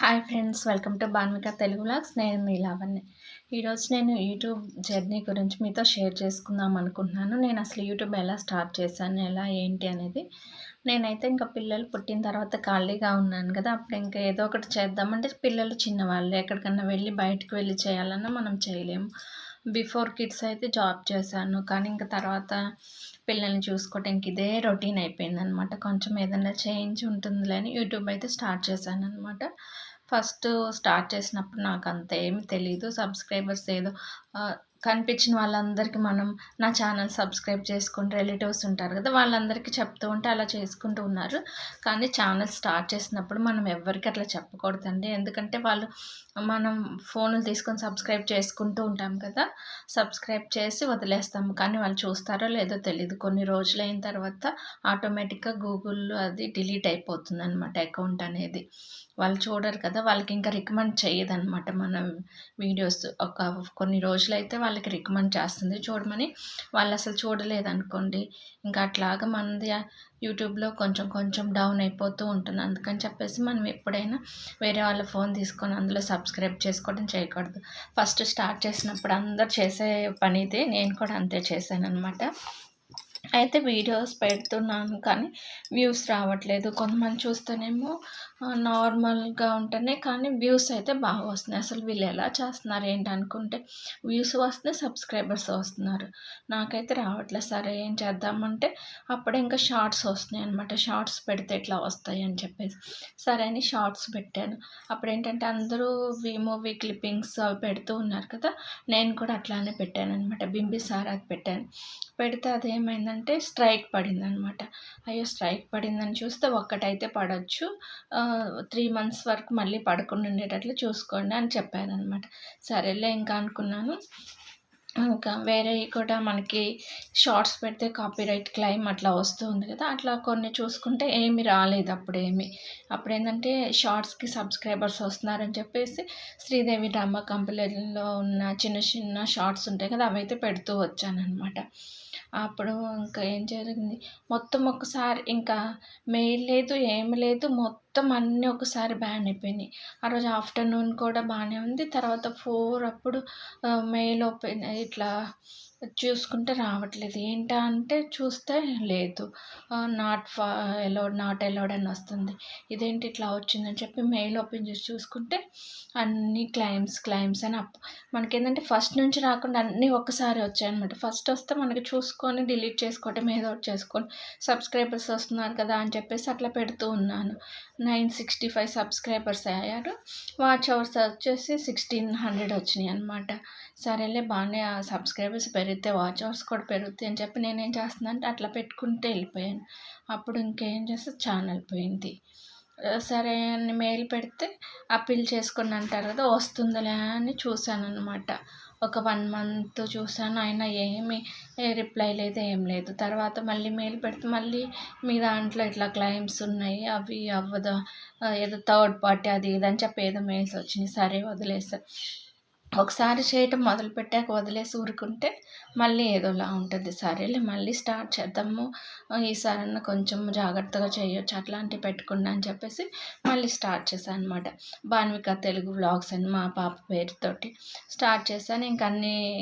Hi friends, welcome to Banvika Telugu vlogs. నేను మీ లావణ్య. ఈరోజు నేను యూట్యూబ్ జర్నీ గురించి మీతో షేర్ చేసుకుందాం అనుకుంటున్నాను. నేను అసలు యూట్యూబ్ ఎలా స్టార్ట్ చేశాను, ఎలా ఏంటి అనేది. నేనైతే ఇంకా పిల్లలు పుట్టిన తర్వాత ఖాళీగా ఉన్నాను కదా, అప్పుడు ఇంకా ఏదో ఒకటి చేద్దామంటే పిల్లలు చిన్నవాళ్ళు, ఎక్కడికన్నా వెళ్ళి బయటకు వెళ్ళి చేయాలన్నా మనం చేయలేము. బిఫోర్ కిడ్స్ అయితే జాబ్ చేశాను, కానీ ఇంకా తర్వాత పిల్లల్ని చూసుకోవడానికి ఇదే రొటీన్ అయిపోయిందనమాట. కొంచెం ఏదైనా చేంజ్ ఉంటుందిలే అని యూట్యూబ్ అయితే స్టార్ట్ చేశాను అనమాట. ఫస్ట్ స్టార్ట్ చేసినప్పుడు నాకు అంత ఏమి తెలీదు. సబ్స్క్రైబర్స్ ఏదో కనిపించిన వాళ్ళందరికీ మనం నా ఛానల్ సబ్స్క్రైబ్ చేసుకుని రిలేటివ్స్ ఉంటారు కదా, వాళ్ళందరికీ చెప్తూ ఉంటే అలా చేసుకుంటూ ఉన్నారు. కానీ ఛానల్ స్టార్ట్ చేసినప్పుడు మనం ఎవ్వరికి అట్లా చెప్పకూడదండి. ఎందుకంటే వాళ్ళు మనం ఫోన్లు తీసుకొని సబ్స్క్రైబ్ చేసుకుంటూ ఉంటాం కదా, సబ్స్క్రైబ్ చేసి వదిలేస్తాము. కానీ వాళ్ళు చూస్తారో లేదో తెలీదు. కొన్ని రోజులు అయిన తర్వాత ఆటోమేటిక్గా గూగుల్లో అది డిలీట్ అయిపోతుంది అనమాట, అకౌంట్ అనేది. వాళ్ళు చూడరు కదా, వాళ్ళకి ఇంకా రికమెండ్ చేయదనమాట మన వీడియోస్. కొన్ని రోజులైతే వాళ్ళకి రికమెండ్ చేస్తుంది చూడమని. వాళ్ళు అసలు చూడలేదనుకోండి, ఇంకా అట్లాగా మనది యూట్యూబ్లో కొంచెం కొంచెం డౌన్ అయిపోతూ ఉంటుంది. అందుకని చెప్పేసి మనం ఎప్పుడైనా వేరే వాళ్ళ ఫోన్ తీసుకొని అందులో సబ్స్క్రైబ్ చేసుకోవడం చేయకూడదు. ఫస్ట్ స్టార్ట్ చేసినప్పుడు అందరు చేసే పని ఇదే, నేను కూడా అంతే చేశాను అనమాట. అయితే వీడియోస్ పెడుతున్నాను కానీ వ్యూస్ రావట్లేదు. కొంతమంది చూస్తేనేమో నార్మల్గా ఉంటేనే కానీ వ్యూస్ అయితే బాగా వస్తున్నాయి. అసలు వీళ్ళు ఎలా చేస్తున్నారు ఏంటి అనుకుంటే వ్యూస్ వస్తున్నాయి, సబ్స్క్రైబర్స్ వస్తున్నారు. నాకైతే రావట్లేదు. సరే ఏం చేద్దామంటే అప్పుడే ఇంకా షార్ట్స్ వస్తున్నాయి అనమాట. షార్ట్స్ పెడితే ఎట్లా వస్తాయి అని చెప్పేసి సరే అని షార్ట్స్ పెట్టాను. అప్పుడు ఏంటంటే అందరూ మూవీ క్లిప్పింగ్స్ అవి పెడుతూ ఉన్నారు కదా, నేను కూడా అట్లానే పెట్టాను అనమాట. బింబిసారా అది పెట్టాను. పెడితే అదేమైందంటే స్ట్రైక్ పడిందనమాట. అయ్యో స్ట్రైక్ పడిందని చూస్తే ఒక్కటైతే పడవచ్చు, 3 months వరకు మళ్ళీ పడకుండా ఉండేటట్లు చూసుకోండి అని చెప్పారనమాట. సరేలే ఇంకా అనుకున్నాను. ఇంకా వేరేవి కూడా మనకి షార్ట్స్ పెడితే కాపీరైట్ క్లెయిమ్ అట్లా వస్తూ ఉంది కదా, అట్లా కొన్ని చూసుకుంటే ఏమి రాలేదు అప్పుడేంటంటే షార్ట్స్కి సబ్స్క్రైబర్స్ వస్తున్నారని చెప్పేసి శ్రీదేవి డ్రామా కంపెనీలో ఉన్న చిన్న చిన్న షార్ట్స్ ఉంటాయి కదా, అవైతే పెడుతూ వచ్చానమాట. అప్పుడు ఇంకా ఏం జరిగింది, మొత్తం ఒకసారి ఇంకా మెయిల్ లేదు, ఏమి లేదు, మొత్తం అన్నీ ఒకసారి బ్యాన్ అయిపోయినాయి. ఆ రోజు ఆఫ్టర్నూన్ కూడా బాగానే ఉంది. తర్వాత 4 అప్పుడు మెయిల్ ఓపెన్ ఇట్లా చూసుకుంటే రావట్లేదు. ఏంటా అంటే చూస్తే లేదు, నాట్ అలౌడ్ అని వస్తుంది. ఇదేంటి ఇట్లా వచ్చిందని చెప్పి మెయిల్ ఓపెన్ చేసి చూసుకుంటే అన్ని క్లైమ్స్ అని మనకేంటంటే ఫస్ట్ నుంచి రాకుండా అన్నీ ఒక్కసారి వచ్చాయన్నమాట. ఫస్ట్ వస్తే మనకి చూసుకొని డిలీట్ చేసుకోవటం, ఏదో ఒకటి చేసుకొని సబ్స్క్రైబర్స్ వస్తున్నారు కదా అని చెప్పేసి అట్లా పెడుతూ ఉన్నాను. 965 సబ్స్క్రైబర్స్ అయ్యారు. వాచ్ అవర్స్ వచ్చేసి 1600 వచ్చినాయి అనమాట. సరేలే బాగానే సబ్స్క్రైబర్స్ పెరిగితే వాచ్ అవర్స్ కూడా పెరుగుతాయి అని చెప్పి నేనేం చేస్తున్నాను అంటే అట్లా పెట్టుకుంటే వెళ్ళిపోయాను. అప్పుడు ఇంకేం చేస్తే ఛానల్ పోయింది. సరే అని మెయిల్ పెడితే అప్పీల్ చేసుకొని అంటారు కదా, వస్తుందిలే అని చూశానన్నమాట. ఒక 1 month చూశాను, అయినా ఏమీ రిప్లై లేదు, ఏం లేదు. తర్వాత మళ్ళీ మెయిల్ పెడితే మళ్ళీ మీ దాంట్లో ఇట్లా క్లెయిమ్స్ ఉన్నాయి, అవి అవ్వదు, ఏదో థర్డ్ పార్టీ అది ఇది అని చెప్పి ఏదో మెయిల్స్ వచ్చినాయి. సరే వదిలేసా. ఒకసారి చేయటం మొదలుపెట్టాక వదిలేసి ఊరుకుంటే మళ్ళీ ఏదోలా ఉంటుంది. సరేలే మళ్ళీ స్టార్ట్ చేద్దాము, ఈసారన్నా కొంచెం జాగ్రత్తగా చేయొచ్చు అట్లాంటివి పెట్టుకున్నా అని చెప్పేసి మళ్ళీ స్టార్ట్ చేశాను అనమాట. బాన్విక తెలుగు వ్లాగ్స్ అని మా పాప పేరుతోటి స్టార్ట్ చేశాను.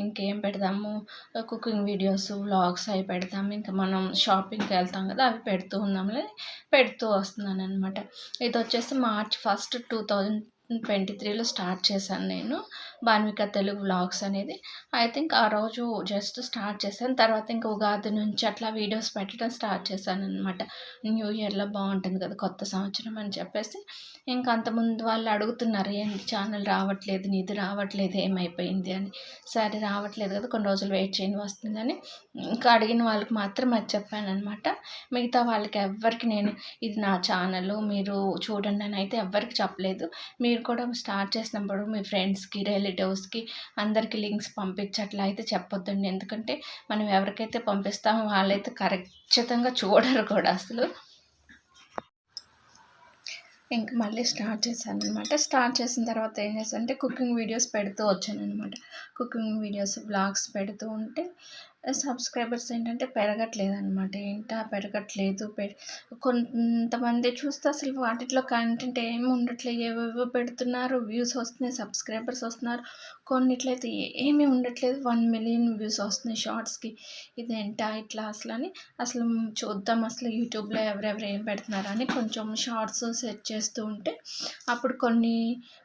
ఇంకేం పెడదాము, కుకింగ్ వీడియోస్ వ్లాగ్స్ అవి పెడతాము, ఇంకా మనం షాపింగ్కి వెళ్తాం కదా అవి పెడుతూ ఉన్నాంలే, పెడుతూ వస్తున్నాను అనమాట. ఇది వచ్చేసి March 1, 2023లో స్టార్ట్ చేశాను నేను బాన్విక తెలుగు వ్లాగ్స్ అనేది. ఐ థింక్ ఆ రోజు జస్ట్ స్టార్ట్ చేశాను. తర్వాత ఇంకా ఉగాది నుంచి అట్లా వీడియోస్ పెట్టడం స్టార్ట్ చేశాను అనమాట. న్యూ ఇయర్లో బాగుంటుంది కదా, కొత్త సంవత్సరం అని చెప్పేసి. ఇంకా అంతకుముందు వాళ్ళు అడుగుతున్నారు, ఏంటి ఛానల్ రావట్లేదు, నీది రావట్లేదు, ఏమైపోయింది అని. సరే రావట్లేదు కదా, కొన్ని రోజులు వెయిట్ చేయండి వస్తుందని ఇంకా అడిగిన వాళ్ళకి మాత్రం అది చెప్పాను అనమాట. మిగతా వాళ్ళకి ఎవ్వరికి నేను ఇది నా ఛానల్ మీరు చూడండి అని అయితే ఎవ్వరికి చెప్పలేదు. మీరు కూడా స్టార్ట్ చేసినప్పుడు మీ ఫ్రెండ్స్కి రిలేటివ్స్కి అందరికీ లింక్స్ పంపించట్లా అయితే చెప్పొద్దండి. ఎందుకంటే మనం ఎవరికైతే పంపిస్తామో వాళ్ళైతే ఖచ్చితంగా చూడరు కూడా అసలు. ఇంక మళ్ళీ స్టార్ట్ చేశాను అనమాట. స్టార్ట్ చేసిన తర్వాత ఏం చేశానంటే కుకింగ్ వీడియోస్ పెడుతూ వచ్చాను అనమాట. కుకింగ్ వీడియోస్ వ్లాగ్స్ పెడుతూ ఉంటే సబ్స్క్రైబర్స్ ఏంటంటే పెరగట్లేదనమాట. పెరగట్లేదు. కొంతమంది చూస్తే అసలు వాటిట్లో కంటెంట్ ఏమి ఉండట్లేదు. ఏవేవో పెడుతున్నారు. వ్యూస్ వస్తున్నాయి, సబ్స్క్రైబర్స్ వస్తున్నారు. కొన్నిట్లయితే ఏమీ ఉండట్లేదు. 1,000,000 వ్యూస్ వస్తున్నాయి షార్ట్స్‌కి. ఇదేంటా ఇట్లా అసలని అసలు చూద్దాం అసలు యూట్యూబ్‌లో ఎవరెవరు ఏం పెడుతున్నారని కొంచెం షార్ట్స్ సెర్చ్ చేస్తూ ఉంటే అప్పుడు కొన్ని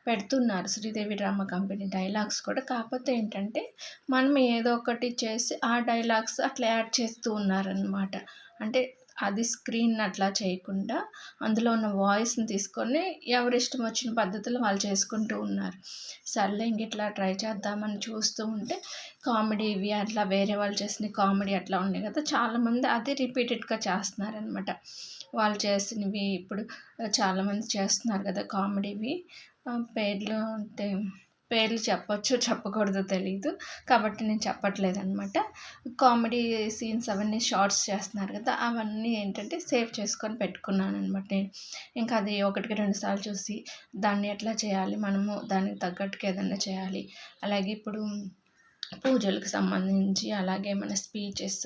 పెడుతున్నారు. శ్రీదేవి డ్రామా కంపెనీ డైలాగ్స్ కూడా. కాకపోతే ఏంటంటే మనం ఏదో ఒకటి చేసి ఆ డైలాగ్స్ అట్లా యాడ్ చేస్తూ ఉన్నారనమాట. అంటే అది స్క్రీన్ అట్లా చేయకుండా అందులో ఉన్న వాయిస్‌ని తీసుకొని ఎవరిష్టం వచ్చిన పద్ధతిలో వాళ్ళు చేసుకుంటూ ఉన్నారు. సర్లే ఇంక ఇట్లా ట్రై చేద్దామని చూస్తూ ఉంటే కామెడీవి అట్లా వేరే వాళ్ళు చేసిన కామెడీ అట్లా ఉన్నాయి కదా! చాలామంది అదే రిపీటెడ్‌గా చేస్తున్నారనమాట. వాళ్ళు చేసినవి ఇప్పుడు చాలామంది చేస్తున్నారు కదా కామెడీవి. పేర్లు అంటే పేర్లు చెప్పొచ్చో చెప్పకూడదో తెలీదు. కాబట్టి నేను చెప్పట్లేదనమాట. కామెడీ సీన్స్ అవన్నీ షార్ట్స్ చేస్తున్నారు కదా! అవన్నీ ఏంటంటే సేవ్ చేసుకొని పెట్టుకున్నాననమాట నేను. ఇంకా అది ఒకటికి 2 సార్లు చూసి దాన్ని ఎట్లా చేయాలి మనము దానికి తగ్గట్టుగా ఏదన్నా చేయాలి. అలాగే ఇప్పుడు పూజలకు సంబంధించి అలాగే మన స్పీచెస్,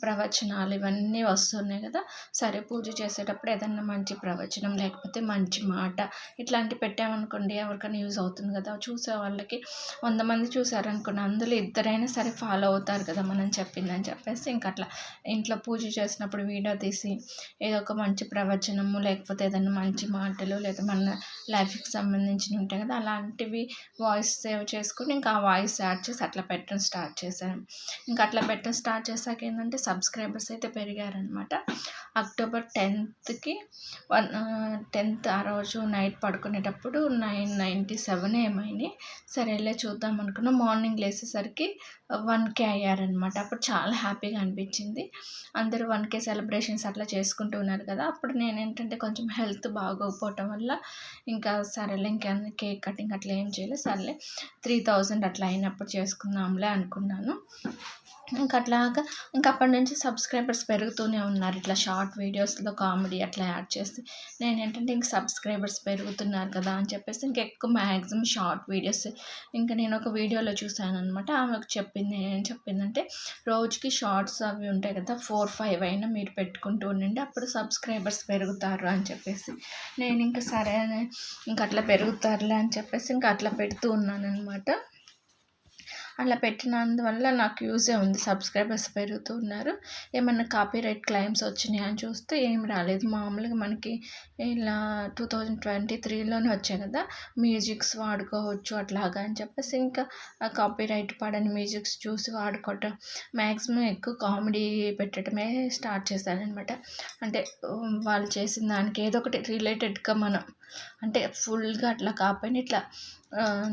ప్రవచనాలు ఇవన్నీ వస్తున్నాయి కదా! సరే పూజ చేసేటప్పుడు ఏదన్నా మంచి ప్రవచనం లేకపోతే మంచి మాట ఇట్లాంటివి పెట్టామనుకోండి ఎవరికైనా యూజ్ అవుతుంది కదా! చూసే వాళ్ళకి 100 మంది చూసారనుకోండి అందులో ఇద్దరైనా సరే ఫాలో అవుతారు కదా మనం చెప్పిందని చెప్పేసి ఇంక అట్లా ఇంట్లో పూజ చేసినప్పుడు వీడియో తీసి ఏదో ఒక మంచి ప్రవచనము లేకపోతే ఏదన్నా మంచి మాటలు లేదా మన లైఫ్‌కి సంబంధించినవి ఉంటాయి కదా! అలాంటివి వాయిస్ సేవ్ చేసుకొని ఇంకా ఆ వాయిస్ యాడ్ చేసి అట్లా పెట్టడం స్టార్ట్ చేశాను. ఇంకా అట్లా పెట్టడం స్టార్ట్ చేశాక ఏంటంటే సబ్స్క్రైబర్స్ అయితే పెరిగారనమాట. అక్టోబర్ 10థ్‌కి 10థ్ ఆ రోజు నైట్ పడుకునేటప్పుడు 997 ఏమైనాయి. సరేలే చూద్దాం అనుకున్నా. మార్నింగ్ లేచేసరికి 1K అయ్యారనమాట. అప్పుడు చాలా హ్యాపీగా అనిపించింది. అందరూ 1K సెలబ్రేషన్స్ అట్లా చేసుకుంటూ ఉన్నారు కదా! అప్పుడు నేనేంటంటే కొంచెం హెల్త్ బాగోకపోవటం వల్ల ఇంకా సరేలే ఇంకా కేక్ కటింగ్ అట్లా ఏం చేయలేదు. సర్లే 3000 అట్లా అయినప్పుడు చేసుకుందాంలే అనుకున్నాను. అట్లాగా అప్పటి నుంచి సబ్స్క్రైబర్స్ పెరుగుతూనే ఉన్నారు. ఇట్లా షార్ట్ వీడియోస్‌లో కామెడీ అట్లా యాడ్ చేసి నేనేంటంటే ఇంక సబ్స్క్రైబర్స్ పెరుగుతున్నారు కదా అని చెప్పేసి ఎక్కువ మ్యాక్సిమం షార్ట్ వీడియోస్ నేను ఒక వీడియోలో చూసాననమాట. ఆమెకు చెప్పింది ఏం చెప్పిందంటే రోజుకి షార్ట్స్ అవి ఉంటాయి కదా 4, 5 అయినా మీరు పెట్టుకుంటూ ఉండండి అప్పుడు సబ్స్క్రైబర్స్ పెరుగుతారు అని చెప్పేసి. నేను ఇంక సరే అని అట్లా పెరుగుతారులే అని చెప్పేసి అట్లా పెడుతూ ఉన్నాననమాట. అలా పెట్టినందువల్ల నాకు యూజే ఉంది. సబ్స్క్రైబర్స్ పెరుగుతూ ఉన్నారు. ఏమన్నా కాపీరైట్ క్లెయిమ్స్ వచ్చినాయా అని చూస్తే ఏమి రాలేదు. మామూలుగా మనకి ఇలా 2023లోనే వచ్చాయి కదా! మ్యూజిక్స్ వాడుకోవచ్చు అట్లాగా అని చెప్పేసి ఇంకా కాపీరైట్ పడని మ్యూజిక్స్ చూసి వాడుకోవటం. మ్యాక్సిమం ఎక్కువ కామెడీ పెట్టడమే స్టార్ట్ చేశాననమాట. అంటే వాళ్ళు చేసిన దానికి ఏదో ఒకటి రిలేటెడ్‌గా మనం అంటే ఫుల్‌గా అట్లా కాకపోయినా ఇట్లా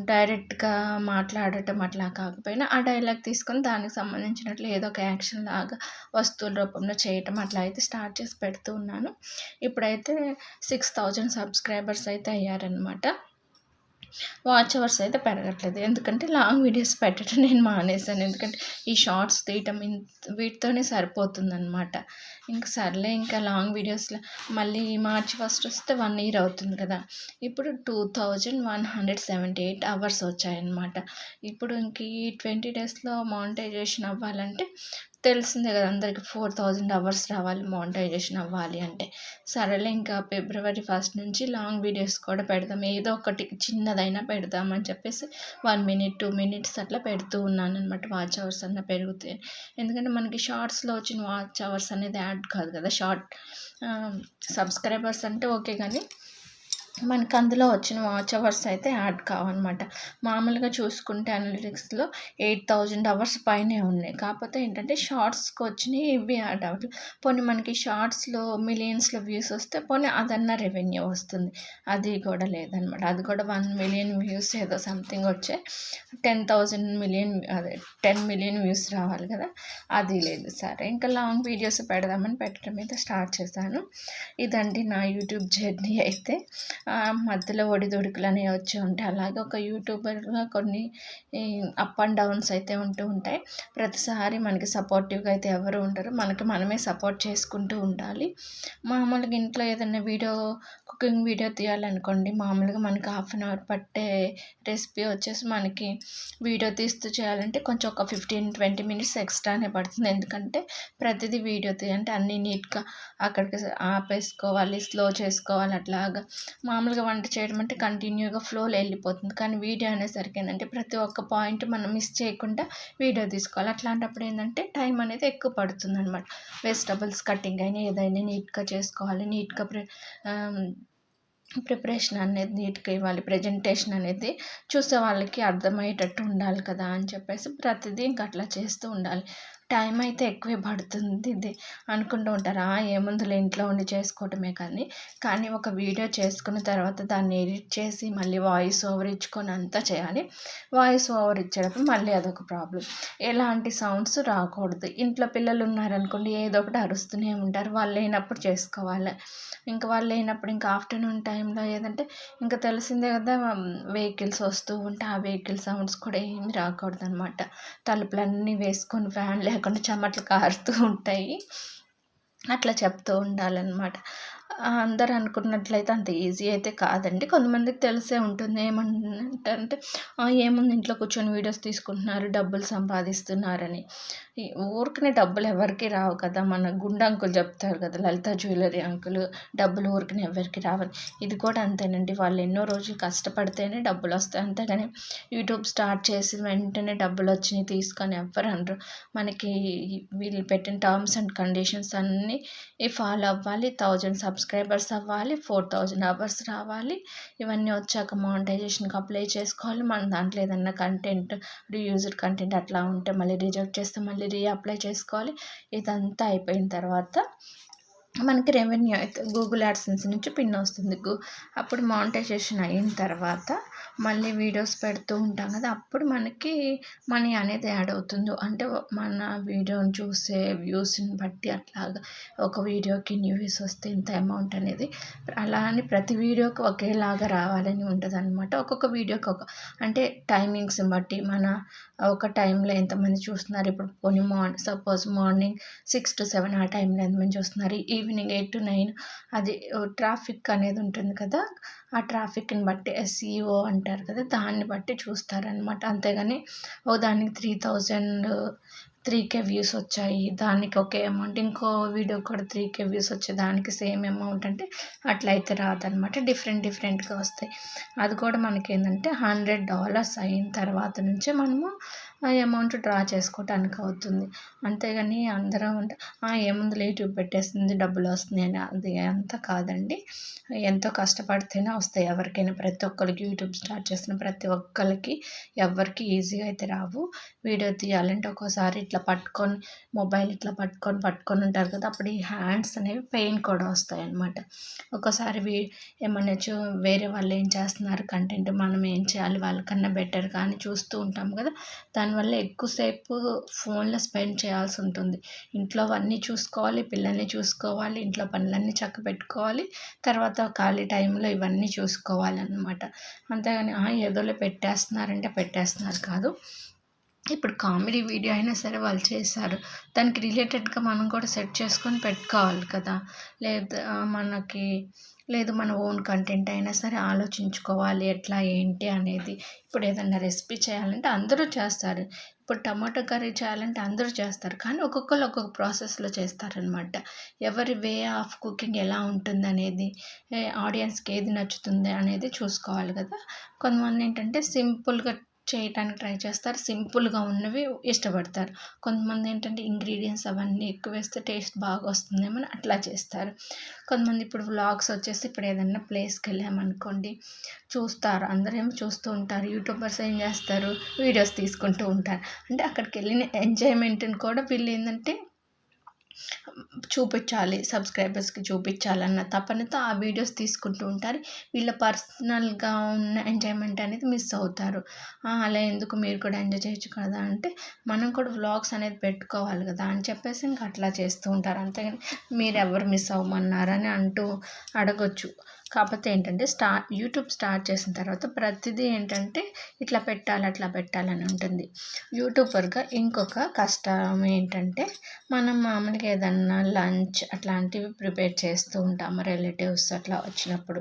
డైరెక్ట్‌గా మాట్లాడటం అట్లా కాకపోయినా ఆ డైలాగ్ తీసుకొని దానికి సంబంధించినట్లు ఏదో ఒక యాక్షన్ లాగా వస్తువుల రూపంలో చేయటం అట్లా అయితే స్టార్ట్ చేసి పెడుతూ ఉన్నాను. ఇప్పుడైతే 6000 సబ్స్క్రైబర్స్ అయితే అయ్యారనమాట. వాచ్ అవర్స్ అయితే పెరగట్లేదు. ఎందుకంటే లాంగ్ వీడియోస్ పెట్టడం నేను మానేశాను. ఎందుకంటే ఈ షార్ట్స్ తీయటం వీటితోనే సరిపోతుందనమాట. ఇంక సర్లే ఇంకా లాంగ్ వీడియోస్‌లో మళ్ళీ మార్చి ఫస్ట్ వస్తే 1 ఇయర్ అవుతుంది కదా! ఇప్పుడు 2178 అవర్స్ వచ్చాయన్నమాట. ఇప్పుడు ఇంక ఈ 20 డేస్‌లో మానిటైజేషన్ అవ్వాలంటే తెలిసిందే కదా అందరికి 4000 అవర్స్ రావాలి మానిటైజేషన్ అవ్వాలి అంటే. సరేలే ఇంకా ఫిబ్రవరి 1 నుంచి లాంగ్ వీడియోస్ కూడా పెడదాం. ఏదో ఒకటి చిన్నదైనా పెడదామని చెప్పేసి 1 మినిట్, 2 మినిట్స్ అట్లా పెడుతూ ఉన్నాననమాట. వాచ్ అవర్స్ అన్నా పెరుగుతాయి. ఎందుకంటే మనకి షార్ట్స్‌లో వచ్చిన వాచ్ అవర్స్ అనేది యాడ్ కాదు కదా! సబ్స్క్రైబర్స్ అంటే ఓకే కానీ మనకు అందులో వచ్చిన వాచ్ అవర్స్ అయితే యాడ్ కావన్నమాట. మామూలుగా చూసుకుంటే అనలిటిక్స్‌లో 8000 అవర్స్ పైనే ఉన్నాయి. కాకపోతే ఏంటంటే షార్ట్స్‌కి వచ్చినయి ఇవి యాడ్ అవ్వట్లేదు. పోనీ మనకి షార్ట్స్‌లో మిలియన్స్‌లో వ్యూస్ వస్తే పోనీ అదన్నా రెవెన్యూ వస్తుంది. అది కూడా లేదనమాట. అది కూడా 1,000,000 వ్యూస్ ఏదో సంథింగ్ వచ్చాయి. 10 మిలియన్ వ్యూస్ రావాలి కదా! అది లేదు. సరే ఇంకా లాంగ్ వీడియోస్ పెడదామని పెట్టడం అయితే స్టార్ట్ చేశాను. ఇదండి నా యూట్యూబ్ జర్నీ అయితే. మధ్యలో ఒడిదుడుకులు అనేవి వచ్చి ఉంటాయి. అలాగే ఒక యూట్యూబర్గా కొన్ని అప్ అండ్ డౌన్స్ అయితే ఉంటూ ఉంటాయి. ప్రతిసారి మనకి సపోర్టివ్గా అయితే ఎవరు ఉండరు. మనకి మనమే సపోర్ట్ చేసుకుంటూ ఉండాలి. మామూలుగా ఇంట్లో ఏదైనా కుకింగ్ వీడియో తీయాలనుకోండి, మామూలుగా మనకి హాఫ్ అన్ అవర్ పట్టే రెసిపీ వచ్చేసి మనకి వీడియో తీస్తూ చేయాలంటే కొంచెం ఒక 15-20 మినిట్స్ ఎక్స్ట్రానే పడుతుంది. ఎందుకంటే ప్రతిదీ వీడియో అంటే అన్నీ నీట్గా అక్కడికి ఆపేసుకోవాలి, స్లో చేసుకోవాలి. అట్లాగా మామూలుగా వంట చేయడం అంటే కంటిన్యూగా ఫ్లోలో వెళ్ళిపోతుంది. కానీ వీడియో అనేసరికి ఏంటంటే ప్రతి ఒక్క పాయింట్ మనం మిస్ చేయకుండా వీడియో తీసుకోవాలి. అట్లాంటప్పుడు ఏంటంటే టైం అనేది ఎక్కువ పడుతుంది అనమాట. వెజిటబుల్స్ కటింగ్ అయినా ఏదైనా నీట్గా చేసుకోవాలి, నీట్గా ప్రిపరేషన్ అనేది నీట్గా ఇవ్వాలి, ప్రజెంటేషన్ అనేది చూసే వాళ్ళకి అర్థమయ్యేటట్టు ఉండాలి కదా అని చెప్పేసి ప్రతిదీ ఇంక అట్లా చేస్తూ ఉండాలి. టైం అయితే ఎక్కువే పడుతుంది ఇది అనుకుంటూ ఉంటారు. ఏముందిలే ఇంట్లో ఉండి చేసుకోవటమే కానీ ఒక వీడియో చేసుకున్న తర్వాత దాన్ని ఎడిట్ చేసి మళ్ళీ వాయిస్ ఓవర్ ఇచ్చుకొని అంతా చేయాలి. వాయిస్ ఓవర్ ఇచ్చేటప్పుడు మళ్ళీ అదొక ప్రాబ్లం. ఎలాంటి సౌండ్స్ రాకూడదు. ఇంట్లో పిల్లలు ఉన్నారనుకోండి, ఏదో ఒకటి అరుస్తూనే ఉంటారు. వాళ్ళు లేనప్పుడు చేసుకోవాలి. ఇంకా వాళ్ళు లేనప్పుడు ఇంకా ఆఫ్టర్నూన్ టైంలో ఏదంటే ఇంకా తెలిసిందే కదా, వెహికల్స్ వస్తూ ఉంటే ఆ వెహికల్ సౌండ్స్ కూడా ఏమి రాకూడదనమాట. తలుపులన్నీ వేసుకొని ఫ్యాన్ లేకుండా చెమటలు కారుతూ ఉంటాయి. అట్లా చెప్తూ ఉండాలన్నమాట. అందరూ అనుకున్నట్లయితే అంత ఈజీ అయితే కాదండి. కొంతమందికి తెలిసే ఉంటుంది. ఏమంటారంటే ఏముంది ఇంట్లో కూర్చొని వీడియోస్ తీసుకుంటున్నారు, డబ్బులు సంపాదిస్తున్నారని. ఊరికనే డబ్బులు ఎవరికీ రావు కదా. మన గుండు అంకుల్ చెప్తారు కదా, లలిత జ్యువెలరీ అంకుల్, డబ్బులు ఊరికనే ఎవరికి రావని. ఇది కూడా అంతేనండి. వాళ్ళు ఎన్నో రోజులు కష్టపడితేనే డబ్బులు వస్తాయి. అంతేగాని యూట్యూబ్ స్టార్ట్ చేసి వెంటనే డబ్బులు వచ్చినాయి తీసుకొని ఎవ్వరు అనరు. మనకి వీళ్ళు పెట్టిన టర్మ్స్ అండ్ కండిషన్స్ అన్నీ ఫాలో అవ్వాలి. 1000 సబ్స్క్రైబర్స్ అవ్వాలి, 4000 అవర్స్ రావాలి. ఇవన్నీ వచ్చాక మానిటైజేషన్కి అప్లై చేసుకోవాలి. మన దాంట్లో ఏదన్నా కంటెంట్ రీయూజ్డ్ కంటెంట్ అట్లా ఉంటే మళ్ళీ రిజెక్ట్ చేస్తే మళ్ళీ అప్లై చేసుకోవాలి. ఇదంతా అయిపోయిన తర్వాత మనకి రెవెన్యూ అయితే గూగుల్ యాడ్సెన్స్ నుంచి పిన్ వస్తుంది. అప్పుడు మానిటైజేషన్ అయిన తర్వాత మళ్ళీ వీడియోస్ పెడుతూ ఉంటాం కదా, అప్పుడు మనకి మనీ అనేది యాడ్ అవుతుంది. అంటే మన వీడియోని చూసే వ్యూస్ని బట్టి అట్లాగా ఒక వీడియోకి ఇన్ని వ్యూస్ వస్తే ఇంత అమౌంట్ అనేది, అలా అని ప్రతి వీడియోకి ఒకేలాగా రావాలని ఉంటుంది అనమాట. ఒక్కొక్క వీడియోకి అంటే టైమింగ్స్ని బట్టి మన ఒక టైంలో ఎంతమంది చూస్తున్నారు. ఇప్పుడు పోనీ సపోజ్ మార్నింగ్ 6 to 7 ఆ టైంలో ఎంతమంది చూస్తున్నారు, ఈవినింగ్ 8 to 9 అది ట్రాఫిక్ అనేది ఉంటుంది కదా, ఆ ట్రాఫిక్ని బట్టి SEO అంటారు కదా, దాన్ని బట్టి చూస్తారనమాట. అంతేగాని దానికి 3K వ్యూస్ వచ్చాయి, దానికి ఒకే అమౌంట్, ఇంకో వీడియో కూడా 3K వ్యూస్ వచ్చాయి, దానికి సేమ్ అమౌంట్ అంటే అట్లయితే రాదనమాట. డిఫరెంట్గా వస్తాయి. అది కూడా మనకి ఏంటంటే $100 అయిన తర్వాత నుంచే మనము ఆ అమౌంట్ డ్రా చేసుకోవటానికి అవుతుంది. అంతేగాని అందరం ఏముంది యూట్యూబ్ పెట్టేస్తుంది డబ్బులు వస్తున్నాయి అని, అది అంత కాదండి. ఎంతో కష్టపడితేనే వస్తాయి ఎవరికైనా. ప్రతి ఒక్కరికి యూట్యూబ్ స్టార్ట్ చేసిన ప్రతి ఒక్కరికి ఎవరికి ఈజీగా అయితే రావు. వీడియో తీయాలంటే ఒక్కోసారి ఇట్లా పట్టుకొని మొబైల్ ఇట్లా పట్టుకొని ఉంటారు కదా, అప్పుడు ఈ హ్యాండ్స్ అనేవి పెయిన్ కూడా వస్తాయి అన్నమాట. ఒక్కోసారి ఏమన్నా వేరే వాళ్ళు ఏం చేస్తున్నారు కంటెంట్, మనం ఏం చేయాలి వాళ్ళకన్నా బెటర్ కానీ చూస్తూ ఉంటాం కదా, దానివల్ల ఎక్కువసేపు ఫోన్లో స్పెండ్ చేయాల్సి ఉంటుంది. ఇంట్లో అవన్నీ చూసుకోవాలి, పిల్లల్ని చూసుకోవాలి, ఇంట్లో పనులన్నీ చక్కబెట్టుకోవాలి, తర్వాత ఖాళీ టైంలో ఇవన్నీ చూసుకోవాలన్నమాట. అంతేగాని ఏదోలే పెట్టేస్తున్నారు కాదు. ఇప్పుడు కామెడీ వీడియో అయినా సరే వాళ్ళు చేశారు, దానికి రిలేటెడ్గా మనం కూడా సెట్ చేసుకొని పెట్టుకోవాలి కదా. లేదు మన ఓన్ కంటెంట్ అయినా సరే ఆలోచించుకోవాలి ఎట్లా ఏంటి అనేది. ఇప్పుడు ఏదైనా రెసిపీ చేయాలంటే అందరూ చేస్తారు. ఇప్పుడు టమాటో కర్రీ చేయాలంటే అందరూ చేస్తారు, కానీ ఒక్కొక్కరు ఒక్కొక్క ప్రాసెస్లో చేస్తారనమాట. ఎవరి వే ఆఫ్ కుకింగ్ ఎలా ఉంటుందనేది, ఆడియన్స్కి ఏది నచ్చుతుంది అనేది చూసుకోవాలి కదా. కొంతమంది ఏంటంటే సింపుల్గా చేయటానికి ట్రై చేస్తారు, సింపుల్గా ఉన్నవి ఇష్టపడతారు. కొంతమంది ఏంటంటే ఇంగ్రీడియంట్స్ అవన్నీ ఎక్కువ వేస్తే టేస్ట్ బాగా వస్తుందేమో అట్లా చేస్తారు. కొంతమంది ఇప్పుడు వ్లాగ్స్ వచ్చేసి ఇప్పుడు ఏదైనా ప్లేస్కి వెళ్ళామనుకోండి, చూస్తారు, అందరేమో చూస్తూ ఉంటారు. యూట్యూబర్స్ ఏం చేస్తారు, వీడియోస్ తీసుకుంటూ ఉంటారు. అంటే అక్కడికి వెళ్ళిన ఎంజాయ్మెంట్ని కూడా వీళ్ళు ఏంటంటే చూపించాలి, సబ్స్క్రైబర్స్కి చూపించాలన్న తపనతో ఆ వీడియోస్ తీసుకుంటూ ఉంటారు. వీళ్ళ పర్సనల్గా ఉన్న ఎంజాయ్మెంట్ అనేది మిస్ అవుతారు. అలా ఎందుకు, మీరు కూడా ఎంజాయ్ చేయొచ్చు కదా అంటే, మనం కూడా వ్లాగ్స్ అనేది పెట్టుకోవాలి కదా అని చెప్పేసి ఇంకా అట్లా చేస్తూ ఉంటారు. అంతేగాని మీరు ఎవరు మిస్ అవ్వమన్నారని అంటూ అడగొచ్చు. కాకపోతే ఏంటంటే యూట్యూబ్ స్టార్ట్ చేసిన తర్వాత ప్రతిదీ ఏంటంటే ఇట్లా పెట్టాలి అట్లా పెట్టాలని ఉంటుంది. యూట్యూబర్గా ఇంకొక కష్టం ఏంటంటే మనం మామూలుగా ఏదన్నా లంచ్ అట్లాంటివి ప్రిపేర్ చేస్తూ ఉంటాము రిలేటివ్స్ అట్లా వచ్చినప్పుడు,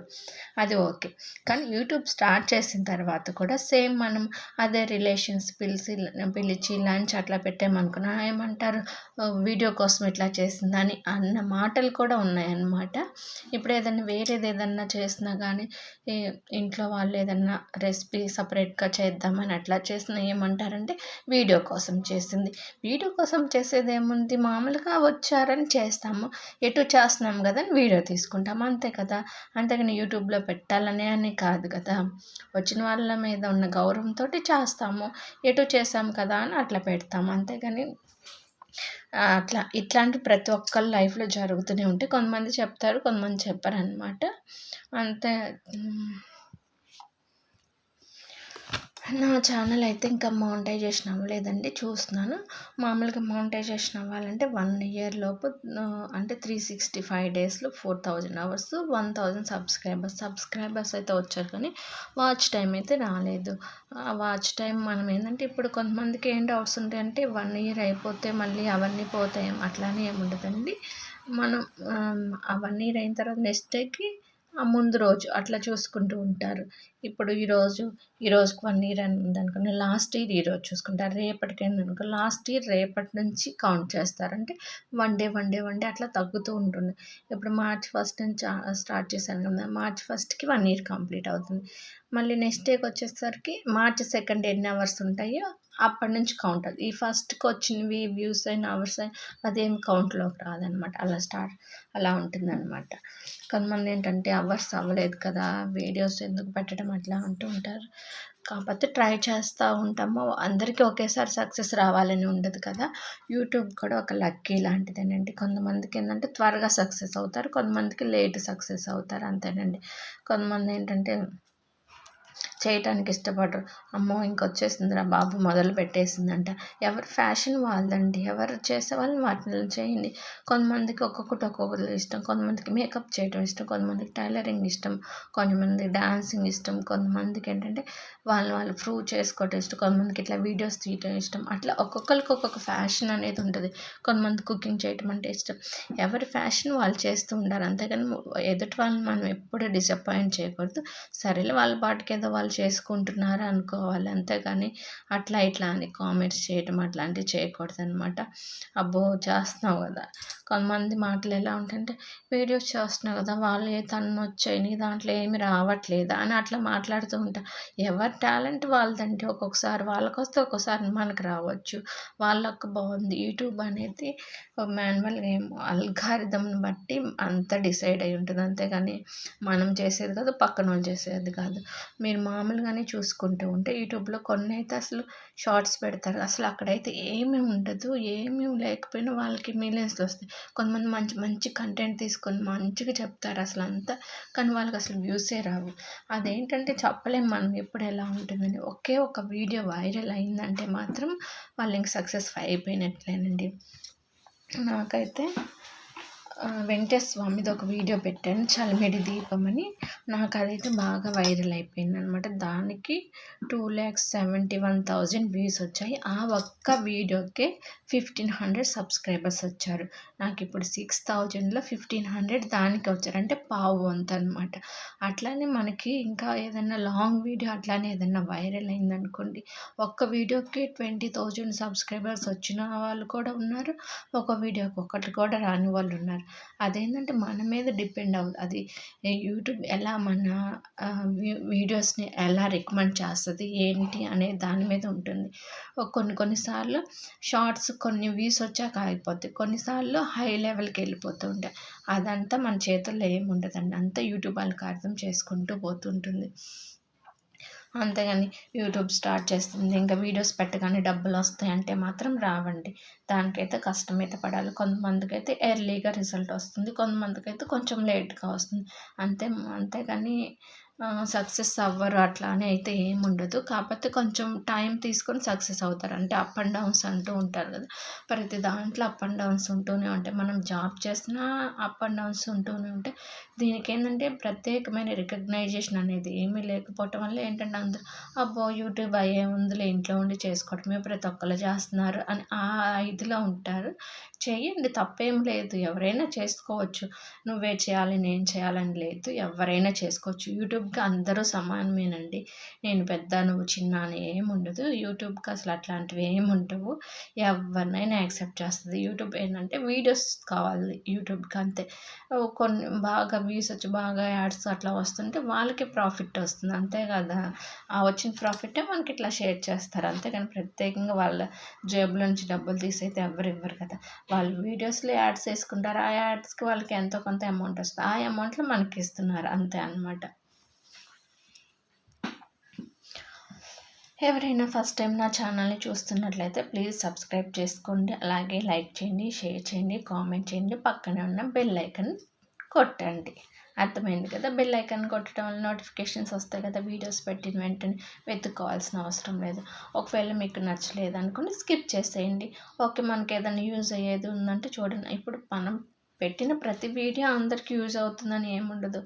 అది ఓకే. కానీ యూట్యూబ్ స్టార్ట్ చేసిన తర్వాత కూడా సేమ్ మనం అదే రిలేషన్స్ పిలిచి లంచ్ అట్లా పెట్టామనుకున్నా ఏమంటారు, వీడియో కోసం ఇట్లా చేసిందని అన్న మాటలు కూడా ఉన్నాయన్నమాట. ఇప్పుడు ఏదైనా వేరేది ఏదన్నా చేసినా కానీ ఇంట్లో వాళ్ళు ఏదన్నా రెసిపీ సపరేట్గా చేద్దామని అట్లా చేసినా ఏమంటారంటే వీడియో కోసం చేసింది. వీడియో కోసం చేసేది ఏముంది, మామూలుగా వచ్చారని చేస్తాము, ఎటు చేస్తున్నాం కదా అని వీడియో తీసుకుంటాం, అంతే కదా. అంతేగాని యూట్యూబ్లో పెట్టాలనే అని కాదు కదా. వచ్చిన వాళ్ళ మీద ఉన్న గౌరవంతో చేస్తాము, ఎటు చేసాం కదా అని అట్లా పెడతాము, అంతేగాని అట్లా ఇట్లాంటి ప్రతి ఒక్కళ్ళ లైఫ్లో జరుగుతూనే ఉంటాయి. కొంతమంది చెప్తారు, కొంతమంది చెప్పరు అనమాట, అంతే. నా ఛానల్ అయితే ఇంకా మానిటైజేషన్ అవ్వలేదండి, చూస్తున్నాను. మామూలుగా మానిటైజేషన్ అవ్వాలంటే 1 ఇయర్ లోపు, అంటే 365 డేస్లో 4000 అవర్స్, 1000 సబ్స్క్రైబర్స్ అయితే వచ్చారు, కానీ వాచ్ టైం అయితే రాలేదు. వాచ్ టైం మనం ఏంటంటే ఇప్పుడు కొంతమందికి ఏం డౌట్స్ ఉంటాయంటే 1 ఇయర్ అయిపోతే మళ్ళీ అవన్నీ పోతాయి, అట్లానే ఏముండదండి. మనం ఆ 1 ఇయర్ అయిన తర్వాత నెక్స్ట్ డేకి ఆ ముందు రోజు అట్లా చూసుకుంటూ ఉంటారు. ఇప్పుడు ఈ రోజుకి 1 ఇయర్ అని ఉందనుకోండి, లాస్ట్ ఇయర్ ఈరోజు చూసుకుంటారు. రేపటికి అయిందనుకో లాస్ట్ ఇయర్ రేపటి నుంచి కౌంట్ చేస్తారు. అంటే వన్ డే అట్లా తగ్గుతూ ఉంటుంది. ఇప్పుడు మార్చ్ 1 నుంచి స్టార్ట్ చేశాను కదా, మార్చ్ 1కి 1 ఇయర్ కంప్లీట్ అవుతుంది. మళ్ళీ నెక్స్ట్ డేకి వచ్చేసరికి మార్చ్ 2 ఎన్ని అవర్స్ ఉంటాయో అప్పటి నుంచి కౌంట్ అవుతుంది. ఈ ఫస్ట్కి వచ్చినవి వ్యూస్ అయిన అవర్స్ అయిన అదేం కౌంట్లోకి రాదనమాట. అలా ఉంటుందన్నమాట. కొంతమంది ఏంటంటే అవర్స్ అవ్వలేదు కదా, వీడియోస్ ఎందుకు పెట్టడం అట్లా అంటూ ఉంటారు. కాకపోతే ట్రై చేస్తూ ఉంటాము. అందరికీ ఒకేసారి సక్సెస్ రావాలని ఉండదు కదా. యూట్యూబ్ కూడా ఒక లక్కీ లాంటిదేనండి. కొంతమందికి ఏంటంటే త్వరగా సక్సెస్ అవుతారు, కొంతమందికి లేట్ సక్సెస్ అవుతారు, అంతేనండి. కొంతమంది ఏంటంటే చేయటానికి ఇష్టపడరు. అమ్మో ఇంకొచ్చేసిందిరా బాబు మొదలు పెట్టేసిందంట. ఎవరి ఫ్యాషన్ వాళ్ళదండి, ఎవరు చేసేవాళ్ళు వాటిని చేయండి. కొంతమందికి ఒక్కొక్కటి ఇష్టం, కొంతమందికి మేకప్ చేయడం ఇష్టం, కొంతమందికి టైలరింగ్ ఇష్టం, కొంతమందికి డాన్సింగ్ ఇష్టం, కొంతమందికి ఏంటంటే వాళ్ళు ప్రూవ్ చేసుకోవటం ఇష్టం, కొంతమందికి ఇట్లా వీడియోస్ తీయటం ఇష్టం. అట్లా ఒక్కొక్కరికి ఒక్కొక్క ఫ్యాషన్ అనేది ఉంటుంది. కొంతమంది కుకింగ్ చేయటం అంటే ఇష్టం. ఎవరి ఫ్యాషన్ వాళ్ళు చేస్తూ ఉంటారు, అంతేగాని ఎదుటి వాళ్ళని మనం ఎప్పుడు డిసప్పాయింట్ చేయకూడదు. సరేలే వాళ్ళ పాటికి ఏదో వాళ్ళు చేసుకుంటున్నారు అనుకోవాలి, అంతేగాని అట్లా ఇట్లా అని కామెంట్స్ చేయటం అట్లాంటివి చేయకూడదు అనమాట. అబ్బో చేస్తున్నావు కదా, కొంతమంది మాటలు ఎలా ఉంటాయంటే వీడియోస్ చేస్తున్నావు కదా, వాళ్ళు ఏ తను వచ్చాయి నీ దాంట్లో ఏమి రావట్లేదా అని అట్లా మాట్లాడుతూ ఉంటారు. ఎవరి టాలెంట్ వాళ్ళదంటే ఒక్కొక్కసారి వాళ్ళకి వస్తే ఒక్కొక్కసారి మనకు రావచ్చు. వాళ్ళకు బాగుంది. యూట్యూబ్ అనేది మాన్యువల్గా ఏం అల్గారిథంని బట్టి అంత డిసైడ్ అయి ఉంటుంది, అంతేగాని మనం చేసేది కాదు, పక్కన వాళ్ళు చేసేది కాదు. మీరు మామూలుగానే చూసుకుంటూ ఉంటే యూట్యూబ్లో కొన్ని అయితే అసలు షార్ట్స్ పెడతారు, అసలు అక్కడైతే ఏమీ ఉండదు, ఏమీ లేకపోయినా వాళ్ళకి మిలియన్స్లో వస్తాయి. కొంతమంది మంచి మంచి కంటెంట్ తీసుకొని మంచిగా చెప్తారు అసలు అంతా, కానీ వాళ్ళకి అసలు వ్యూసే రావు. అదేంటంటే చెప్పలేము మనం ఎప్పుడు ఎలా ఉంటుందని. ఒకే ఒక వీడియో వైరల్ అయిందంటే మాత్రం వాళ్ళు ఇంక సక్సెస్ అయిపోయినట్లేనండి. నాకైతే వెంకటేశ్వర స్వామిది ఒక వీడియో పెట్టాను, చలిమిడి దీపం అని. నాకు అదైతే బాగా వైరల్ అయిపోయింది అనమాట. దానికి 2,71,000 వ్యూస్ వచ్చాయి. ఆ ఒక్క వీడియోకే 1,500 సబ్స్క్రైబర్స్ వచ్చారు. నాకు ఇప్పుడు 6,000లో 1,500 దానికి వచ్చారు, అంటే పావు వంతు అనమాట. అట్లానే మనకి ఇంకా ఏదైనా లాంగ్ వీడియో అట్లానే ఏదైనా వైరల్ అయిందనుకోండి, ఒక్క వీడియోకి 20,000 సబ్స్క్రైబర్స్ వచ్చిన వాళ్ళు కూడా ఉన్నారు, ఒక వీడియోకి ఒకటి కూడా రాని వాళ్ళు ఉన్నారు. అదేంటంటే మన మీద డిపెండ్ అవుతుంది. అది యూట్యూబ్ ఎలా మన వీడియోస్ని ఎలా రికమెండ్ చేస్తుంది ఏంటి అనే దాని మీద ఉంటుంది. కొన్నిసార్లు షార్ట్స్ కొన్ని వ్యూస్ వచ్చాక అయిపోతాయి, కొన్నిసార్లు హై లెవెల్కి వెళ్ళిపోతూ ఉంటాయి. అదంతా మన చేతుల్లో ఏమి ఉండదండి, అంతా యూట్యూబ్ వాళ్ళకి అర్థం చేసుకుంటూ పోతుంటుంది. అంతేగాని యూట్యూబ్ స్టార్ట్ చేస్తుంది ఇంకా వీడియోస్ పెట్టగానే డబ్బులు వస్తాయంటే మాత్రం రావండి. దానికైతే కష్టమైతే పడాలి. కొంతమందికి అయితే ఎర్లీగా రిజల్ట్ వస్తుంది, కొంతమందికి అయితే కొంచెం లేట్గా వస్తుంది, అంతేగాని సక్సెస్ అవ్వరు అట్లా అని అయితే ఏముండదు. కాకపోతే కొంచెం టైం తీసుకొని సక్సెస్ అవుతారు. అంటే అప్ అండ్ డౌన్స్ అంటూ ఉంటారు కదా! ప్రతి దాంట్లో అప్ అండ్ డౌన్స్ ఉంటూనే ఉంటాయి. మనం జాబ్ చేసినా అప్ అండ్ డౌన్స్ ఉంటూనే ఉంటాయి. దీనికేందంటే ప్రత్యేకమైన రికగ్నైజేషన్ అనేది ఏమీ లేకపోవటం వల్ల ఏంటంటే అందరూ అబ్బో! యూట్యూబ్ ఏముందిలే ఇంట్లో ఉండి చేసుకోవడమే ప్రతి ఒక్కళ్ళు చేస్తున్నారు అని ఆ ఇదిలో ఉంటారు. చెయ్యండి తప్పేం లేదు. ఎవరైనా చేసుకోవచ్చు. నువ్వే చేయాలి, నేను చేయాలని లేదు. ఎవరైనా చేసుకోవచ్చు. యూట్యూబ్‌కి అందరూ సమానమేనండి. నేను పెద్ద, నువ్వు చిన్న అని ఏముండదు. యూట్యూబ్‌కి అసలు అట్లాంటివి ఏముండవు. ఎవరినైనా యాక్సెప్ట్ చేస్తది. యూట్యూబ్ ఏంటంటే వీడియోస్ కావాలి యూట్యూబ్‌కి అంతే. కొన్ని బాగా వ్యూస్ వచ్చి బాగా యాడ్స్ అట్లా వస్తుంటే వాళ్ళకే ప్రాఫిట్ వస్తుంది. అంతే కదా! ఆ వచ్చిన ప్రాఫిట్టే మనకి ఇట్లా షేర్ చేస్తారు. అంతేగాని ప్రత్యేకంగా వాళ్ళ జేబులో నుంచి డబ్బులు తీసైతే ఎవ్వరు ఇవ్వరు కదా! వాళ్ళు వీడియోస్‌లో యాడ్స్ ఏసుకుంటారు. ఆ యాడ్స్‌కి వాళ్ళకి ఎంతో కొంత అమౌంట్ వస్తది. ఆ అమౌంట్‌లో మనకిస్తున్నారు అంతే అనమాట. ఎవరైనా ఫస్ట్ టైం నా ఛానల్‌ని చూస్తున్నట్లయితే ప్లీజ్ సబ్స్క్రైబ్ చేసుకోండి. అలాగే లైక్ చేయండి, షేర్ చేయండి, కామెంట్ చేయండి. పక్కనే ఉన్న బెల్ ఐకాన్ కొట్టండి. అర్థమైంది కదా! బెల్ ఐకాన్ కొట్టడం వల్ల నోటిఫికేషన్స్ వస్తాయి కదా! వీడియోస్ పెట్టిన వెంటనే వెతుక్కోవాల్సిన అవసరం లేదు. ఒకవేళ మీకు నచ్చలేదనుకోండి స్కిప్ చేసేయండి. ఓకే మనకేదైనా యూజ్ అయ్యేది ఉందంటే చూడండి. ఇప్పుడు మనం పెట్టిన ప్రతి వీడియో అందరికి యూజ్ అవుతుందని ఏముండదు.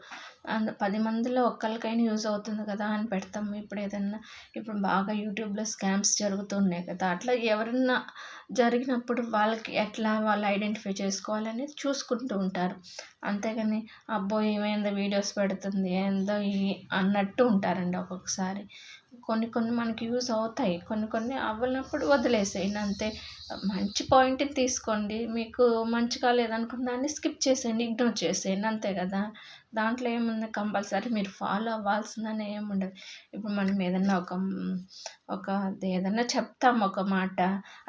10 మందిలో ఒక్కళ్ళకైనా యూజ్ అవుతుంది కదా అని పెడతాం. ఇప్పుడు బాగా యూట్యూబ్‌లో స్కామ్స్ జరుగుతున్నాయి కదా! అట్లా ఎవరన్నా జరిగినప్పుడు వాళ్ళకి ఎట్లా వాళ్ళు ఐడెంటిఫై చేసుకోవాలనేది చూసుకుంటూ ఉంటారు. అంతేగాని అబ్బో! ఈమేందో వీడియోస్ పెడుతుంది ఏందో అన్నట్టు ఉంటారండి ఒక్కొక్కసారి. కొన్ని కొన్ని మనకి యూజ్ అవుతాయి. కొన్ని కొన్ని అవ్వనప్పుడు వదిలేసేయండి అంతే. మంచి పాయింట్‌ని తీసుకోండి. మీకు మంచి కాలేదనుకున్న దాన్ని స్కిప్ చేసేయండి. ఇగ్నోర్ చేసేయండి అంతే కదా! దాంట్లో ఏముంది కంపల్సరీ మీరు ఫాలో అవ్వాల్సిందని ఏముండదు. ఇప్పుడు మనం ఏదన్నా ఒక ఏదన్నా చెప్తాం ఒక మాట.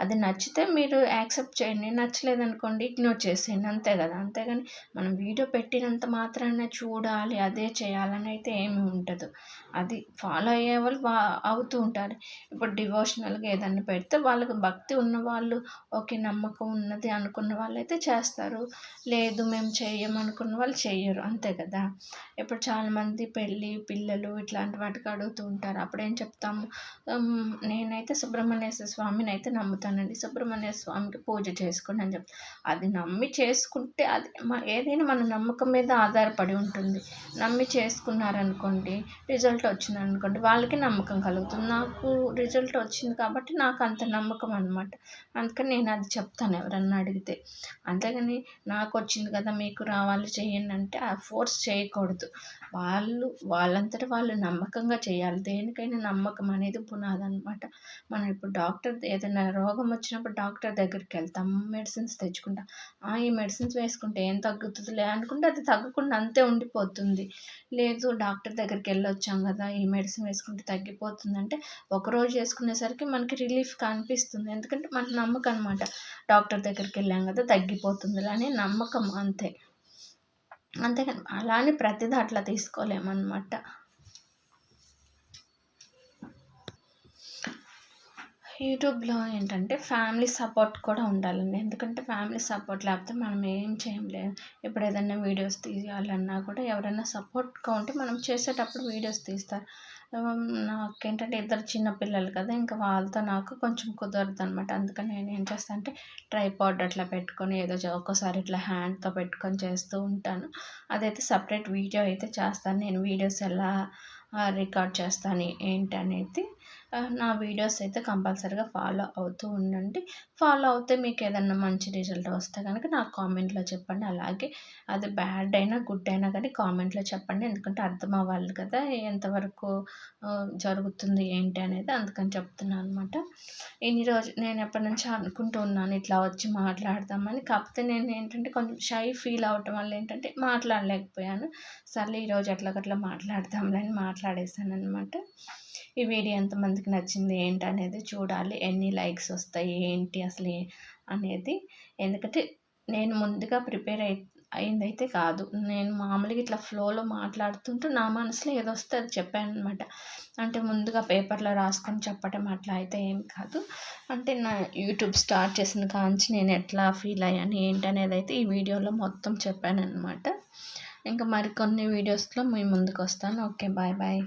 అది నచ్చితే మీరు యాక్సెప్ట్ చేయండి. నచ్చలేదనుకోండి ఇగ్నోర్ చేసేయండి అంతే కదా! అంతేగాని మనం వీడియో పెట్టినంత మాత్రాన చూడాలి, అదే చేయాలని అయితే ఏమి ఉండదు. అది ఫాలో అయ్యేవాళ్ళు అవుతూ ఉంటారు. ఇప్పుడు డివోషనల్‌గా ఏదన్నా పెడితే వాళ్ళకి భక్తి ఉన్నవాళ్ళు, ఓకే నమ్మకం ఉన్నది అనుకున్న వాళ్ళైతే చేస్తారు. లేదు మేము చెయ్యం అనుకున్న వాళ్ళు చెయ్యరు. అంతే కదా! ఇప్పుడు చాలామంది పెళ్ళి, పిల్లలు ఇట్లాంటి వాటికి అడుగుతూ ఉంటారు. అప్పుడేం చెప్తాము, నేనైతే సుబ్రహ్మణ్యేశ్వర స్వామినైతే నమ్ముతానండి. సుబ్రహ్మణ్య స్వామికి పూజ చేసుకోండి అని చెప్తా. అది నమ్మి చేసుకుంటే అది ఏదైనా మన నమ్మకం మీద ఆధారపడి ఉంటుంది. నమ్మి చేసుకున్నారనుకోండి, రిజల్ట్ వచ్చిందనుకోండి, వాళ్ళకి నమ్మకం కలుగుతుంది. నాకు రిజల్ట్ వచ్చింది కాబట్టి నాకు అంత నమ్మకం అనమాట. అందుకని నేను అది చెప్తాను ఎవరన్నా అడిగితే. అంతేగాని నాకొచ్చింది కదా మీకు రావాలి చేయండి అంటే ఫోర్స్ చేయకూడదు. వాళ్ళంతట వాళ్ళు నమ్మకంగా చేయాలి. దేనికైనా నమ్మకం అనేది పునాదనమాట. మనం ఇప్పుడు ఏదైనా రోగం వచ్చినప్పుడు డాక్టర్ దగ్గరికెళ్తాం. మెడిసిన్స్ తెచ్చుకుంటాం. ఈ మెడిసిన్స్ వేసుకుంటే ఏం తగ్గుతుందిలే అనుకుంటే అది తగ్గకుండా అంతే ఉండిపోతుంది. లేదు డాక్టర్ దగ్గరికెళ్ళొచ్చాం గదా! ఈ మెడిసిన్ వేసుకుంటే తగ్గిపోతుందంటే, ఒకరోజు వేసుకునేసరికి మనకి రిలీఫ్‌గా అనిపిస్తుంది. ఎందుకంటే మన నమ్మకం అనమాట. డాక్టర్ దగ్గరికెళ్ళాం గదా! తగ్గిపోతుందిలే అనే నమ్మకం అంతే. అంతేగాని అలా అని ప్రతిది అట్లా తీసుకోలేమనమాట. యూట్యూబ్‌లో ఏంటంటే ఫ్యామిలీ సపోర్ట్ కూడా ఉండాలండి. ఎందుకంటే ఫ్యామిలీ సపోర్ట్ లేకపోతే మనం ఏం చేయలేం. ఇప్పుడు ఏదైనా వీడియోస్ తీయాలన్నా కూడా ఎవరైనా సపోర్ట్‌గా ఉంటే మనం చేసేటప్పుడు వీడియోస్ తీస్తారు. నాకేంటంటే ఇద్దరు చిన్న పిల్లలు కదా! ఇంకా వాళ్ళతో నాకు కొంచెం కుదరదనమాట. అందుకని నేనేం చేస్తా అంటే ట్రైపాడ్ అట్లా పెట్టుకొని ఏదో ఒక్కోసారి ఇట్లా హ్యాండ్‌తో పెట్టుకొని చేస్తూ ఉంటాను. అదైతే సెపరేట్ వీడియో అయితే చేస్తాను. నేను వీడియోస్ ఎలా రికార్డ్ చేస్తాను ఏంటనేది నా వీడియోస్ అయితే కంపల్సరీగా ఫాలో అవుతూ ఉండండి. ఫాలో అవుతే మీకేదన్నా మంచి రిజల్ట్ వస్తే గనక నాకు కామెంట్‌లో చెప్పండి. అలాగే అది బ్యాడ్ అయినా, గుడ్ అయినా గానీ కామెంట్‌లో చెప్పండి. ఎందుకంటే అర్థం అవ్వాలి కదా! ఎంతవరకు జరుగుతుంది ఏంటి అనేది అందుకని చెప్తున్నాను అనమాట. నేను ఎప్పటినుంచో అనుకుంటూ ఉన్నాను ఇట్లా వచ్చి మాట్లాడదామని. కాకపోతే నేనేంటంటే కొంచెం షై ఫీల్ అవ్వటం వల్ల ఏంటంటే మాట్లాడలేకపోయాను. సర్లే ఈరోజు ఎట్లాగట్లా మాట్లాడదాంలే అని మాట్లాడేశాననమాట. ఈ వీడియో ఎంతమందికి నచ్చింది ఏంటనేది చూడాలి. ఎన్ని లైక్స్ వస్తాయి ఏంటి అసలు అనేది. ఎందుకంటే నేను ముందుగా ప్రిపేర్ అయిందైతే కాదు. నేను మామూలుగా ఇట్లా ఫ్లోలో మాట్లాడుతుంటూ నా మనసులో ఏదొస్తే అది చెప్పాననమాట. అంటే ముందుగా పేపర్‌లో రాసుకొని చెప్పటం అట్లా అయితే ఏం కాదు. అంటే నా యూట్యూబ్ స్టార్ట్ చేసిన కాంచి నేను ఎట్లా ఫీల్ అయ్యాను ఏంటనేదైతే ఈ వీడియోలో మొత్తం చెప్పాననమాట. ఇంకా మరికొన్ని వీడియోస్లో మీ ముందుకు వస్తాను. Okay, bye bye.